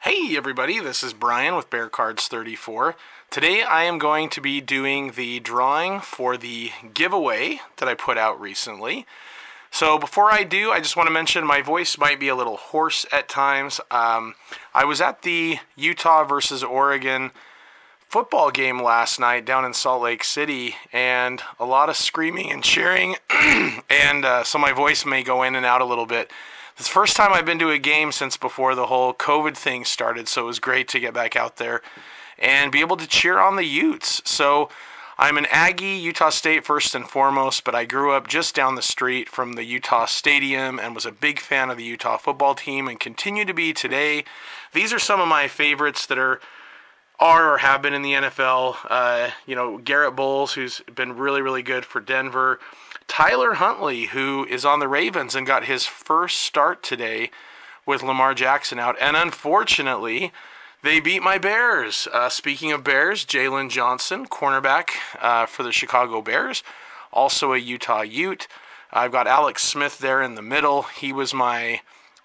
Hey everybody, this is Brian with Bear Cards 34. Today I am going to be doing the drawing for the giveaway that I put out recently. So before I do, I just want to mention my voice might be a little hoarse at times. I was at the Utah versus Oregon football game last night down in Salt Lake City, and a lot of screaming and cheering, and so my voice may go in and out a little bit. It's the first time I've been to a game since before the whole COVID thing started, so it was great to get back out there and be able to cheer on the Utes. So I'm an Aggie, Utah State first and foremost, but I grew up just down the street from the Utah Stadium and was a big fan of the Utah football team and continue to be today. These are some of my favorites that are or have been in the NFL. Garrett Bowles, who's been really good for Denver. Tyler Huntley, who is on the Ravens and got his first start today with Lamar Jackson out. And unfortunately, they beat my Bears. Speaking of Bears, Jalen Johnson, cornerback for the Chicago Bears, also a Utah Ute. I've got Alex Smith there in the middle. He was my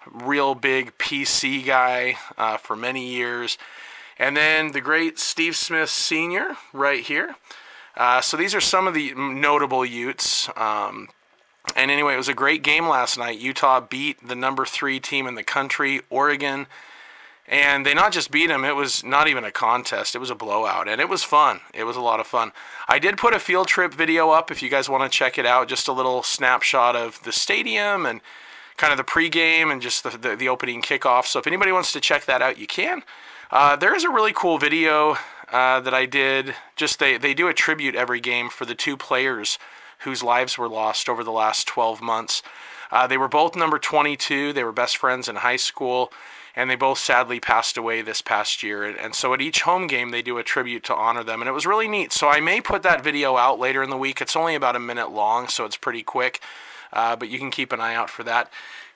real big PC guy for many years. And then the great Steve Smith Sr. right here. So these are some of the notable Utes. And anyway, it was a great game last night. Utah beat the number 3 team in the country, Oregon. And they not just beat them, it was not even a contest. It was a blowout, and it was fun. It was a lot of fun. I did put a field trip video up if you guys want to check it out. Just a little snapshot of the stadium and kind of the pregame and just the opening kickoff. So if anybody wants to check that out, you can. There is a really cool video that I did. Just they do a tribute every game for the 2 players whose lives were lost over the last 12 months. They were both number 22. They were best friends in high school, and they both sadly passed away this past year. And so at each home game, they do a tribute to honor them, and it was really neat. So I may put that video out later in the week. It's only about a minute long, so it's pretty quick, but you can keep an eye out for that.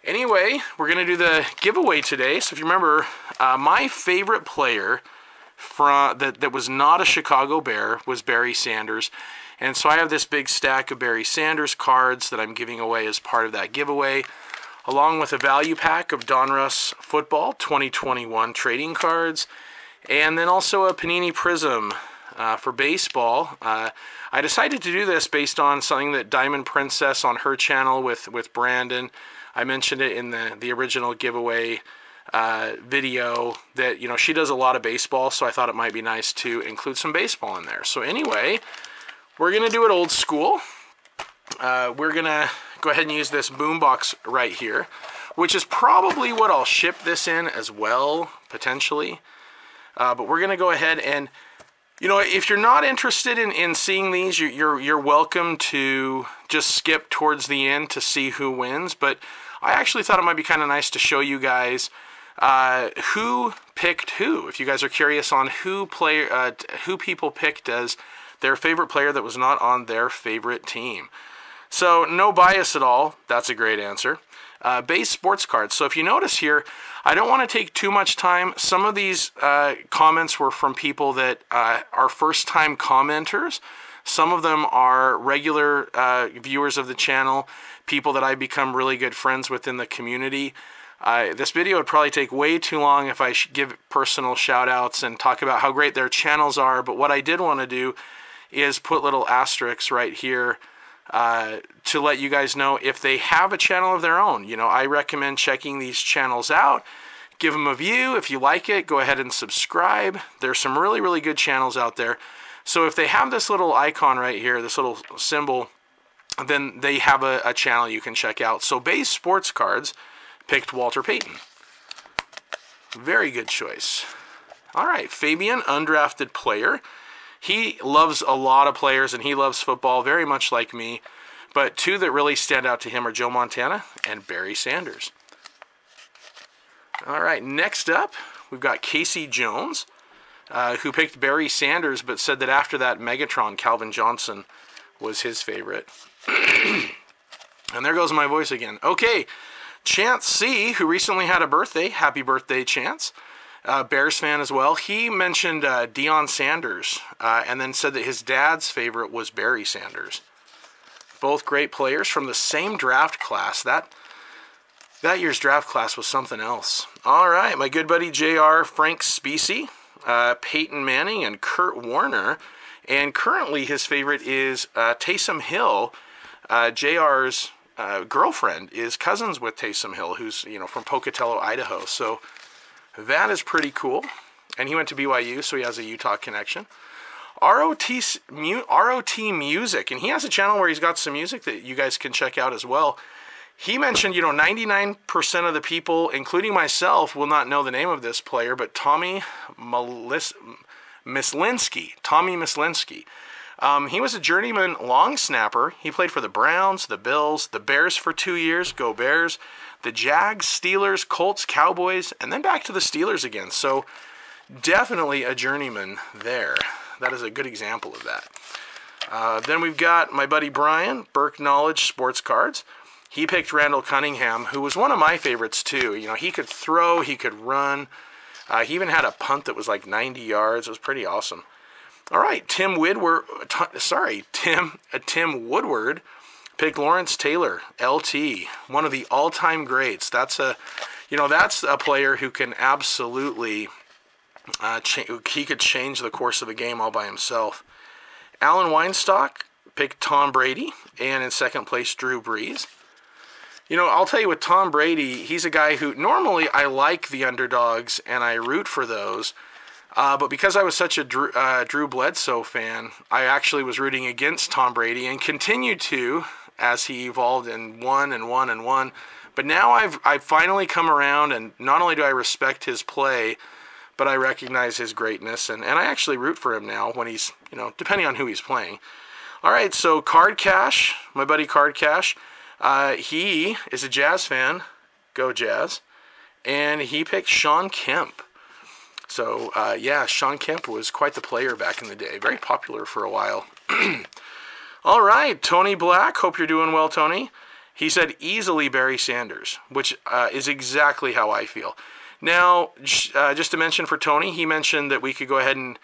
Anyway, we're going to do the giveaway today. So if you remember, my favorite player that was not a Chicago Bear was Barry Sanders. And so I have this big stack of Barry Sanders cards that I'm giving away as part of that giveaway, along with a value pack of Donruss Football 2021 trading cards, and then also a Panini Prizm for baseball. I decided to do this based on something that Diamond Princess on her channel with Brandon. I mentioned it in the original giveaway video that, she does a lot of baseball, so I thought it might be nice to include some baseball in there. So anyway, we're going to do it old school. We're going to go ahead and use this boombox right here, which is probably what I'll ship this in as well, potentially. But we're going to go ahead and, if you're not interested in seeing these, you're welcome to just skip towards the end to see who wins. But I actually thought it might be kind of nice to show you guys who picked who. If you guys are curious on who people picked as their favorite player that was not on their favorite team. So no bias at all. That's a great answer. Base sports cards. So if you notice here, I don't want to take too much time. Some of these comments were from people that are first-time commenters. Some of them are regular viewers of the channel, people that I become really good friends with in the community. This video would probably take way too long if I give personal shout-outs and talk about how great their channels are, but what I did want to do is put little asterisks right here to let you guys know if they have a channel of their own. I recommend checking these channels out. Give them a view. If you like it, go ahead and subscribe. There's some really good channels out there. So if they have this little icon right here, this little symbol, then they have a channel you can check out. So Base Sports Cards picked Walter Payton. Very good choice. All right, Fabian, undrafted player. He loves a lot of players, and he loves football very much like me. But 2 that really stand out to him are Joe Montana and Barry Sanders. All right, next up, we've got Casey Jones, who picked Barry Sanders, but said that after that, Megatron, Calvin Johnson, was his favorite. And there goes my voice again. Okay, Chance C., who recently had a birthday. Happy birthday, Chance. Bears fan as well. He mentioned Deion Sanders and then said that his dad's favorite was Barry Sanders. Both great players from the same draft class. That year's draft class was something else. All right, my good buddy JR, Frank Specie, Peyton Manning, and Kurt Warner. And currently his favorite is Taysom Hill. JR's girlfriend is cousins with Taysom Hill, who's, you know, from Pocatello, Idaho. So that is pretty cool. And he went to BYU, so he has a Utah connection. ROT Music, and he has a channel where he's got some music that you guys can check out as well. He mentioned, you know, 99% of the people, including myself, will not know the name of this player, but Tommy Myslinski. Tommy Myslinski. He was a journeyman long snapper. He played for the Browns, the Bills, the Bears for 2 years. Go Bears. The Jags, Steelers, Colts, Cowboys, and then back to the Steelers again. So definitely a journeyman there. That is a good example of that. Then we've got my buddy Brian, Burke Knowledge Sports Cards. He picked Randall Cunningham, who was one of my favorites too. You know, he could throw, he could run. He even had a punt that was like 90 yards. It was pretty awesome. All right, Tim Woodward picked Lawrence Taylor, LT, one of the all-time greats. That's a player who can absolutely he could change the course of a game all by himself. Alan Weinstock picked Tom Brady, and in second place, Drew Brees. You know, I'll tell you, with Tom Brady, he's a guy who normally I like the underdogs and I root for those. But because I was such a Drew Bledsoe fan, I actually was rooting against Tom Brady and continued to as he evolved and won and won and won. But now I've finally come around, and not only do I respect his play, but I recognize his greatness, and I actually root for him now when he's, you know, depending on who he's playing. All right, so Card Cash, my buddy Card Cash, he is a Jazz fan. Go Jazz. And he picked Sean Kemp. So, yeah, Sean Kemp was quite the player back in the day. Very popular for a while. All right, Tony Black. Hope you're doing well, Tony. He said easily Barry Sanders, which is exactly how I feel. Now, just to mention for Tony, he mentioned that we could go ahead and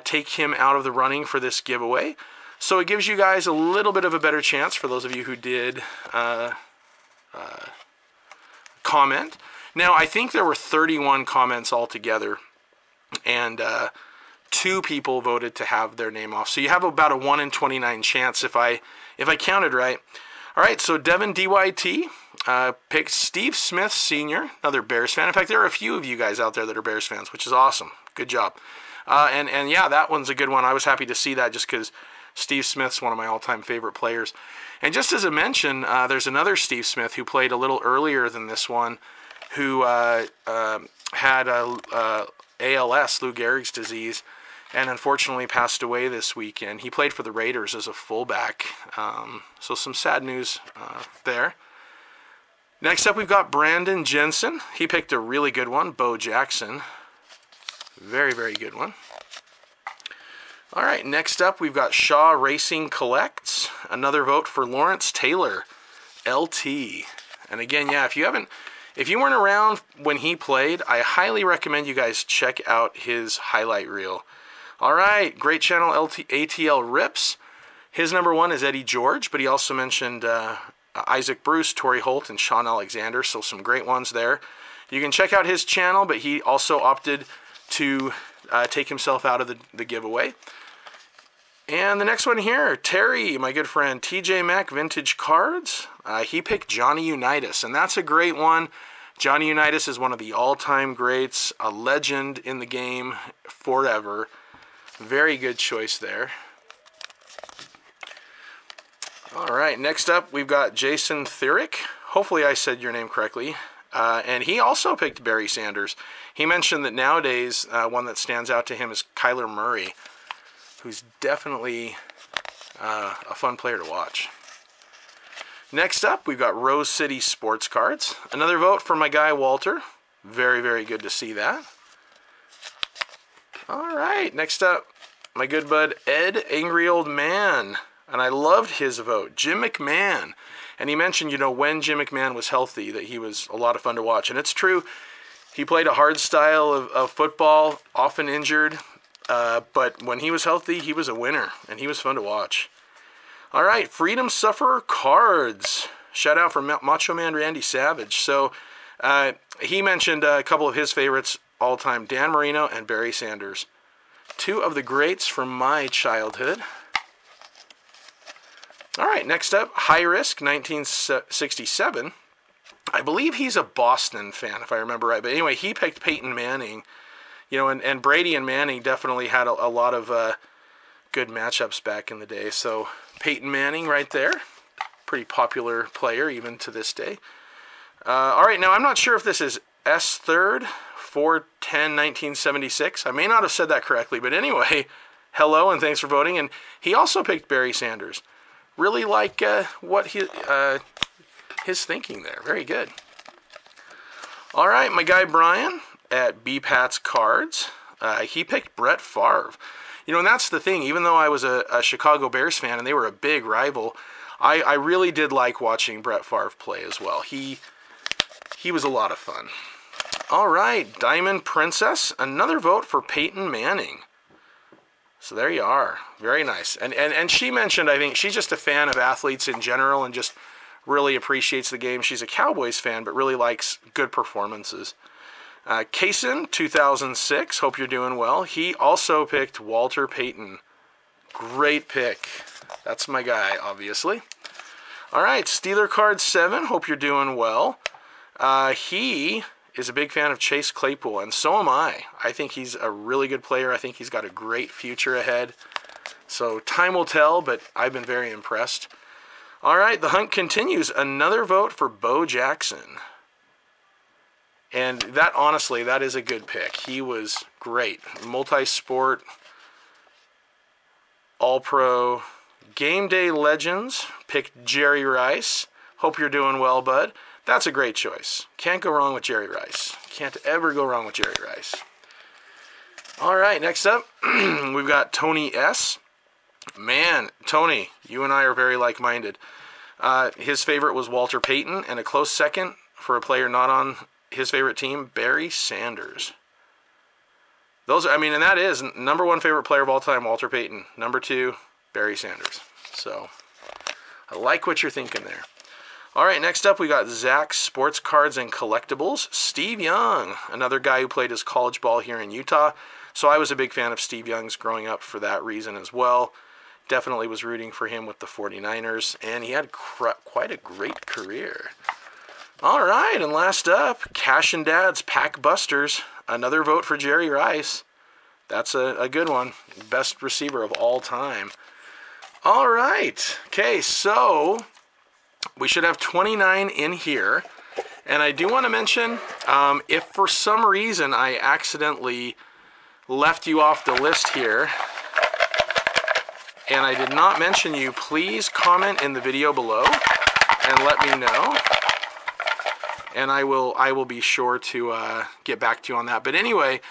take him out of the running for this giveaway. So it gives you guys a little bit of a better chance for those of you who did comment. Now, I think there were 31 comments altogether, and 2 people voted to have their name off. So you have about a 1 in 29 chance if I counted right. All right, so Devin DYT picked Steve Smith Sr., another Bears fan. In fact, there are a few of you guys out there that are Bears fans, which is awesome. Good job. And yeah, that one's a good one. I was happy to see that just because Steve Smith's one of my all-time favorite players. And just as a mention, there's another Steve Smith who played a little earlier than this one, who had ALS, Lou Gehrig's disease, and unfortunately passed away this weekend. He played for the Raiders as a fullback, so some sad news there. Next up, we've got Brandon Jensen. He picked a really good one, Bo Jackson. Very, very good one. All right, next up, we've got Shaw Racing Collects. Another vote for Lawrence Taylor, LT. And again, yeah, if you weren't around when he played, I highly recommend you guys check out his highlight reel. All right, great channel, ATL Rips. His number 1 is Eddie George, but he also mentioned Isaac Bruce, Torrey Holt, and Sean Alexander, so some great ones there. You can check out his channel, but he also opted to take himself out of the giveaway. And the next one here, Terry, my good friend, TJ Mack Vintage Cards. He picked Johnny Unitas, and that's a great one. Johnny Unitas is one of the all-time greats, a legend in the game forever. Very good choice there. All right, next up, we've got Jason Therrick. Hopefully I said your name correctly. And he also picked Barry Sanders. He mentioned that nowadays, one that stands out to him is Kyler Murray, who's definitely a fun player to watch. Next up, we've got Rose City Sports Cards. Another vote for my guy, Walter. Very, very good to see that. All right, next up, my good bud, Ed Angry Old Man. And I loved his vote, Jim McMahon. And he mentioned, you know, when Jim McMahon was healthy, that he was a lot of fun to watch. And it's true, he played a hard style of football, often injured. But when he was healthy, he was a winner, and he was fun to watch. All right, Freedom Sufferer Cards. Shout out for Macho Man Randy Savage. So he mentioned a couple of his favorites all time, Dan Marino and Barry Sanders. Two of the greats from my childhood. All right, next up, High Risk, 1967. I believe he's a Boston fan, if I remember right. But anyway, he picked Peyton Manning. You know, and Brady and Manning definitely had a lot of good matchups back in the day. So Peyton Manning right there. Pretty popular player even to this day. All right, now I'm not sure if this is S3rd, 4/10/1976. I may not have said that correctly, but anyway, hello and thanks for voting. And he also picked Barry Sanders. Really like what his thinking there. Very good. All right, my guy Brian at B-Pat's Cards. He picked Brett Favre. You know, and that's the thing. Even though I was a Chicago Bears fan and they were a big rival, I really did like watching Brett Favre play as well. He was a lot of fun. All right, Diamond Princess. Another vote for Peyton Manning. So there you are. Very nice. And she mentioned, I think, she's just a fan of athletes in general and just really appreciates the game. She's a Cowboys fan, but really likes good performances. Kaysen, 2006. Hope you're doing well. He also picked Walter Payton. Great pick. That's my guy, obviously. All right, Steeler Card 7. Hope you're doing well. He is a big fan of Chase Claypool, and so am I. I think he's a really good player. I think he's got a great future ahead. So time will tell, but I've been very impressed. All right, the hunt continues. Another vote for Bo Jackson. And that, honestly, that is a good pick. He was great. Multi-sport, All-Pro, Game Day Legends. Picked Jerry Rice. Hope you're doing well, bud. That's a great choice. Can't go wrong with Jerry Rice. Can't ever go wrong with Jerry Rice. All right, next up, we've got Tony S. Man, Tony, you and I are very like-minded. His favorite was Walter Payton, and a close second for a player not on his favorite team, Barry Sanders. Those, I mean, and that is number one favorite player of all time, Walter Payton. Number two, Barry Sanders. So, I like what you're thinking there. All right, next up we got Zach Sports Cards and Collectibles. Steve Young, another guy who played his college ball here in Utah. So I was a big fan of Steve Young's growing up for that reason as well. Definitely was rooting for him with the 49ers, and he had quite a great career. All right, and last up, Cash and Dad's Pack Busters. Another vote for Jerry Rice. That's a good one. Best receiver of all time. All right. Okay, so we should have 29 in here. And I do want to mention, if for some reason I accidentally left you off the list here, and I did not mention you, please comment in the video below and let me know. And I will be sure to get back to you on that. But anyway,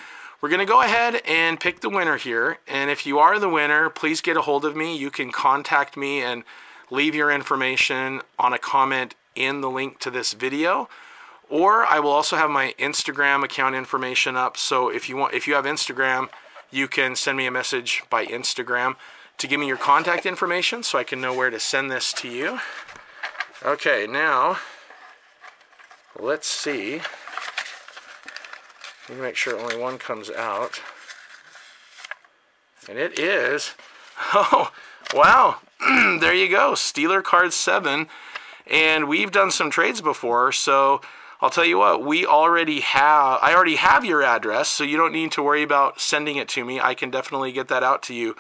we're going to go ahead and pick the winner here. And if you are the winner, please get a hold of me. You can contact me and leave your information on a comment in the link to this video. Or I will also have my Instagram account information up. So if you have Instagram, you can send me a message by Instagram to give me your contact information so I can know where to send this to you. Okay, now let's see. Let me make sure only one comes out. And it is, oh, wow. There you go, Steeler Card 7. And we've done some trades before, so I'll tell you what, I already have your address, so you don't need to worry about sending it to me. I can definitely get that out to you.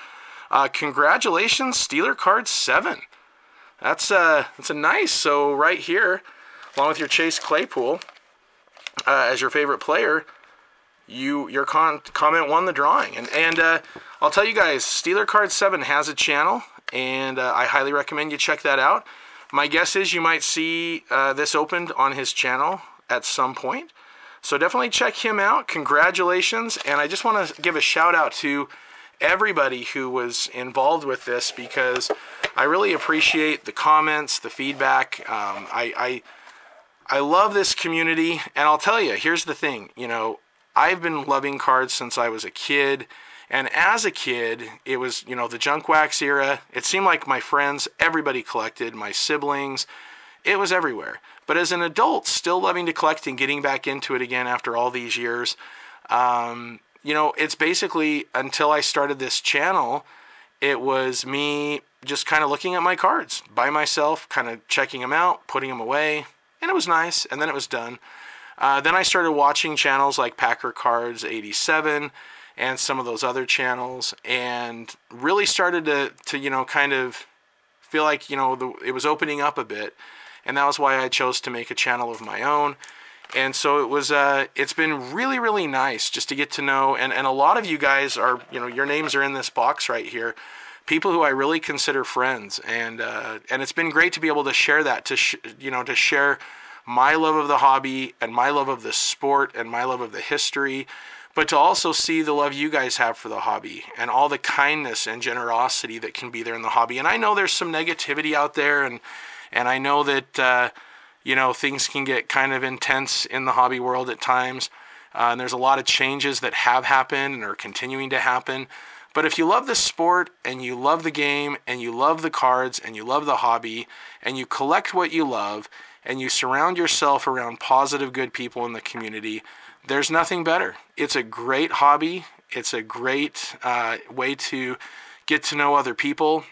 Congratulations, Steeler Card 7. That's a nice. So right here, along with your Chase Claypool as your favorite player, your comment won the drawing. And I'll tell you guys, Steeler Card 7 has a channel, and I highly recommend you check that out. My guess is you might see this opened on his channel at some point. So definitely check him out. Congratulations. And I just want to give a shout out to everybody who was involved with this, because I really appreciate the comments, the feedback. I love this community, and I'll tell you, here's the thing, you know, I've been loving cards since I was a kid, and as a kid, it was, you know, the junk wax era. It seemed like my friends, everybody collected, my siblings, It was everywhere. But as an adult, still loving to collect and getting back into it again after all these years, you know, it's basically, until I started this channel, it was me just kind of looking at my cards by myself, kind of checking them out, putting them away, and it was nice, and then it was done. Then I started watching channels like Packer Cards 87 and some of those other channels, and really started to you know, kind of feel like, you know, it was opening up a bit, and that was why I chose to make a channel of my own. And so it was, it's been really, really nice just to get to know, and a lot of you guys are, you know, your names are in this box right here, people who I really consider friends, and it's been great to be able to share that, you know, to share my love of the hobby and my love of the sport and my love of the history, but to also see the love you guys have for the hobby and all the kindness and generosity that can be there in the hobby. And I know there's some negativity out there, and I know that, you know, things can get kind of intense in the hobby world at times, and there's a lot of changes that have happened and are continuing to happen. But if you love the sport, and you love the game, and you love the cards, and you love the hobby, and you collect what you love, and you surround yourself around positive, good people in the community, there's nothing better. It's a great hobby. It's a great way to get to know other people,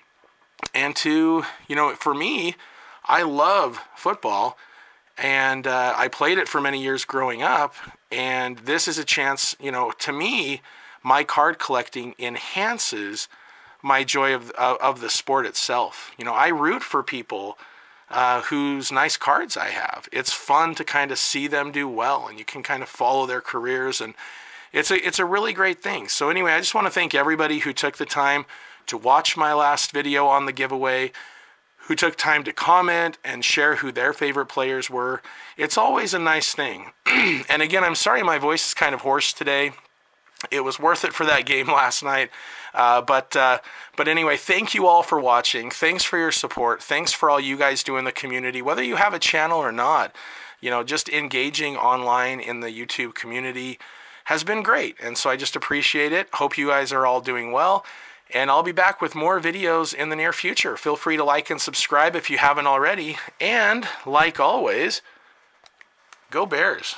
and to, you know, for me, I love football, and I played it for many years growing up, and this is a chance, you know, to me, my card collecting enhances my joy of the sport itself. You know, I root for people whose nice cards I have. It's fun to kind of see them do well, and you can kind of follow their careers, and it's a really great thing. So anyway, I just want to thank everybody who took the time to watch my last video on the giveaway, who took time to comment and share who their favorite players were. It's always a nice thing. And again, I'm sorry my voice is kind of hoarse today. It was worth it for that game last night. But anyway, thank you all for watching. Thanks for your support. Thanks for all you guys do in the community, whether you have a channel or not. You know, just engaging online in the YouTube community has been great. And so I just appreciate it. Hope you guys are all doing well. And I'll be back with more videos in the near future. Feel free to like and subscribe if you haven't already. And like always, go Bears.